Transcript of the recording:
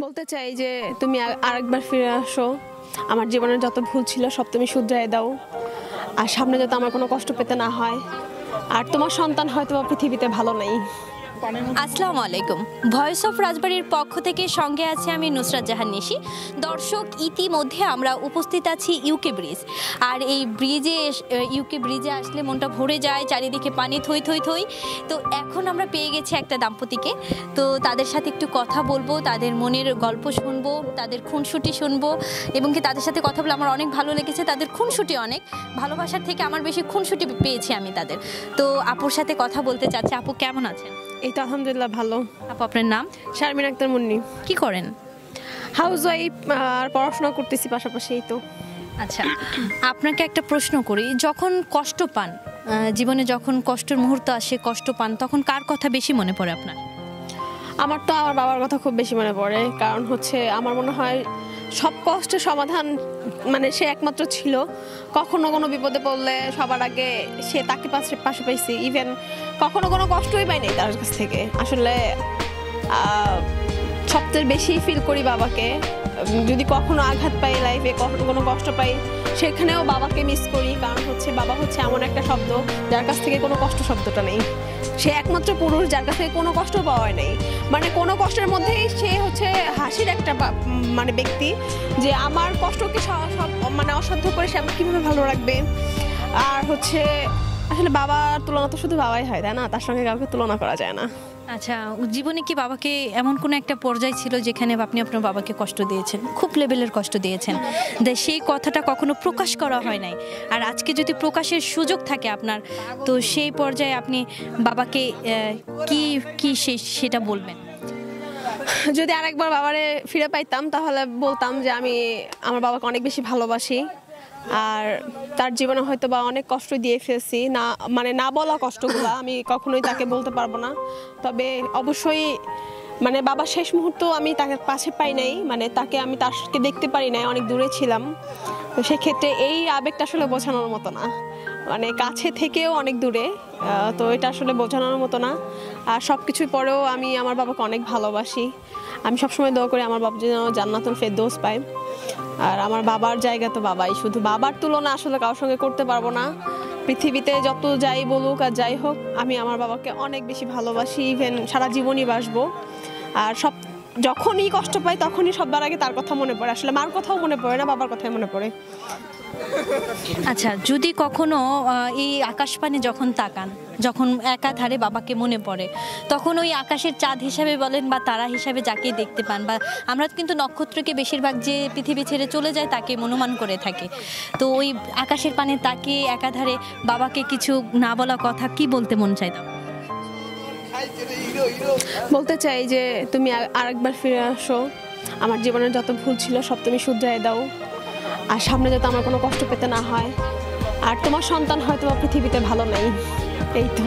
বলতে চাই যে তুমি আরেকবার ফিরে আসো, আমার জীবনের যত ভুল ছিল সব তুমি শুধরাই দাও, আর সামনে যাতে আমার কোনো কষ্ট পেতে না হয়। আর তোমার সন্তান হয়তো পৃথিবীতে ভালো নেই। আসসালামু আলাইকুম। ভয়েস অফ রাজবাড়ির পক্ষ থেকে সঙ্গে আছে আমি নুসরাত জাহান নিশি। দর্শক, ইতিমধ্যে আমরা উপস্থিত আছি ইউকে ব্রিজ। আর এই ইউকে ব্রিজে আসলে মনটা ভরে যায়, চারিদিকে পানি থই থই থই। তো এখন আমরা পেয়ে গেছি একটা দাম্পতিকে। তো তাদের সাথে একটু কথা বলবো, তাদের মনের গল্প শুনবো, তাদের খুনসুটি শুনবো, এবং কি তাদের সাথে কথা বলে আমার অনেক ভালো লেগেছে। তাদের খুনসুটি অনেক, ভালোবাসার থেকে আমার বেশি খুনসুটি পেয়েছি আমি তাদের। তো আপুর সাথে কথা বলতে চাচ্ছি। আপু কেমন আছেন? এই তো আলহামদুলিল্লাহ ভালো। আপু আপনার নাম? শারমিন আক্তার মুন্নি। কি করেন? হাউস ওয়াইফ, আর পড়াশোনা করতেছি পাশাপাশি। এই তো। আচ্ছা, আপনাকে একটা প্রশ্ন করি, যখন কষ্ট পান, জীবনে যখন কষ্টের মুহূর্ত আসে, কষ্ট পান, তখন কার কথা বেশি মনে পড়ে আপনার? আমার তো আমার বাবার কথা খুব বেশি মনে পড়ে। কারণ হচ্ছে আমার মনে হয় সব কষ্টের সমাধান মানে সে একমাত্র ছিল। কখনো কোনো বিপদে পড়লে সবার আগে তাকে পাশে পাইছি। ইভেন কখনো কোনো কষ্টই পাইনি তার কাছ থেকে। আসলে সবচেয়ে বেশি ফিল করি বাবাকে। যদি কখনো আঘাত পাই লাইফে, কখনো কোনো কষ্ট পাই, সেখানেও বাবাকে মিস করি। কারণ হচ্ছে বাবা হচ্ছে এমন একটা শব্দ যার কাছ থেকে কোনো কষ্ট শব্দটা নেই। সে একমাত্র পুরুষ যার কাছ থেকে কোনো কষ্ট পাওয়া নেই। মানে কোনো কষ্টের মধ্যেই সে হচ্ছে হাসির একটা মানে ব্যক্তি, যে আমার কষ্টকে সব মানে অসাধ্য করে সে আমাকে কীভাবে ভালো রাখবে। আর হচ্ছে আসলে বাবার তুলনা তো শুধু বাবাই হয়, তাই না? তার সঙ্গে কাউকে তুলনা করা যায় না। আচ্ছা, জীবনে কি বাবাকে এমন কোনো একটা পর্যায় ছিল যেখানে আপনি আপনার বাবাকে কষ্ট দিয়েছেন, খুব লেভেলের কষ্ট দিয়েছেন, সেই কথাটা কখনো প্রকাশ করা হয় নাই, আর আজকে যদি প্রকাশের সুযোগ থাকে আপনার, তো সেই পর্যায়ে আপনি বাবাকে কি কি সেটা বলবেন? যদি আরেকবার বাবারে ফিরে পাইতাম তাহলে বলতাম যে আমি আমার বাবাকে অনেক বেশি ভালোবাসি। আর তার জীবনে হয়তো বা অনেক কষ্ট দিয়ে ফেলছি, মানে না বলা কষ্টগুলো আমি কখনোই তাকে বলতে পারবো না। তবে অবশ্যই মানে বাবার শেষ মুহূর্ত আমি তাকে পাশে পাই নাই, মানে আমি তাকে দেখতে পারি নাই, অনেক দূরে ছিলাম। তো সেক্ষেত্রে এই আবেগটা আসলে বোঝানোর মতো না, মানে কাছে থেকেও অনেক দূরে। তো এটা আসলে বোঝানোর মতো না। আর সব কিছুর পরেও আমি আমার বাবাকে অনেক ভালোবাসি। আমি সবসময় দোয়া করি আমার বাবা যেন জান্নাতুল ফেরদৌস পায়। আর আমার বাবার জায়গা তো বাবাই, শুধু বাবার তুলনা আসলে কারোর সঙ্গে করতে পারবো না। পৃথিবীতে যত যাই বলুক আর যাই হোক, আমি আমার বাবাকে অনেক বেশি ভালোবাসি, ইভেন সারা জীবনই বাসবো। আর যখনই কষ্ট পাই তখনই সবার আগে তার কথা মনে পড়ে। আসলে মার কথাও মনে পড়ে না, বাবার কথাই মনে পড়ে। আচ্ছা, যদি কখনো এই আকাশপানে যখন তাকান, যখন একাধারে বাবাকে মনে পড়ে, তখন ওই আকাশের চাঁদ হিসাবে বলেন বা তারা হিসাবে যাকে দেখতে পান, বা আমরা কিন্তু নক্ষত্রকে বেশিরভাগ যে পৃথিবী ছেড়ে চলে যায় তাকে অনুমান করে থাকি, তো ওই আকাশের পানে তাকে একাধারে বাবাকে কিছু না বলা কথা কি বলতে মন চাই? বলতে চাই যে তুমি আরেকবার ফিরে আসো, আমার জীবনের যত ভুল ছিল সব তুমি শুধরাই দাও, আর সামনে যাতে আমার কোনো কষ্ট পেতে না হয়। আর তোমার সন্তান হয়তো পৃথিবীতে ভালো নেই। এই তো।